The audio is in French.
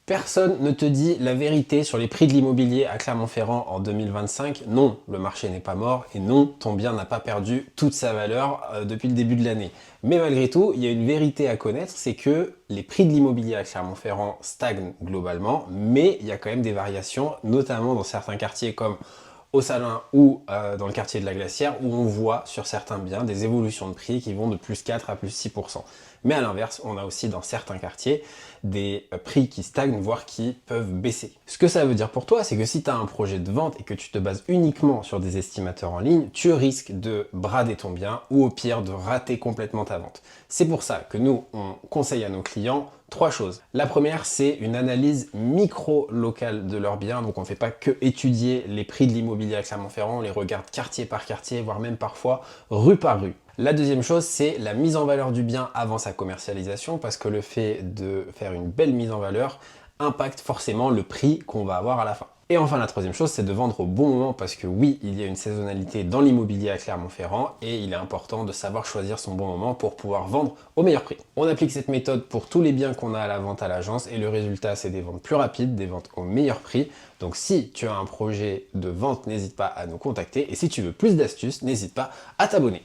Personne ne te dit la vérité sur les prix de l'immobilier à Clermont-Ferrand en 2025. Non, le marché n'est pas mort et non, ton bien n'a pas perdu toute sa valeur depuis le début de l'année. Mais malgré tout, il y a une vérité à connaître, c'est que les prix de l'immobilier à Clermont-Ferrand stagnent globalement, mais il y a quand même des variations, notamment dans certains quartiers comme au Salin ou dans le quartier de la Glacière, où on voit sur certains biens des évolutions de prix qui vont de plus 4 à plus 6%. Mais à l'inverse, on a aussi dans certains quartiers des prix qui stagnent, voire qui peuvent baisser. Ce que ça veut dire pour toi, c'est que si tu as un projet de vente et que tu te bases uniquement sur des estimateurs en ligne, tu risques de brader ton bien ou au pire de rater complètement ta vente. C'est pour ça que nous, on conseille à nos clients trois choses. La première, c'est une analyse micro-locale de leurs biens. Donc on ne fait pas que étudier les prix de l'immobilier à Clermont-Ferrand, on les regarde quartier par quartier, voire même parfois rue par rue. La deuxième chose, c'est la mise en valeur du bien avant sa commercialisation, parce que le fait de faire une belle mise en valeur impacte forcément le prix qu'on va avoir à la fin. Et enfin, la troisième chose, c'est de vendre au bon moment, parce que oui, il y a une saisonnalité dans l'immobilier à Clermont-Ferrand, et il est important de savoir choisir son bon moment pour pouvoir vendre au meilleur prix. On applique cette méthode pour tous les biens qu'on a à la vente à l'agence, et le résultat, c'est des ventes plus rapides, des ventes au meilleur prix. Donc si tu as un projet de vente, n'hésite pas à nous contacter, et si tu veux plus d'astuces, n'hésite pas à t'abonner.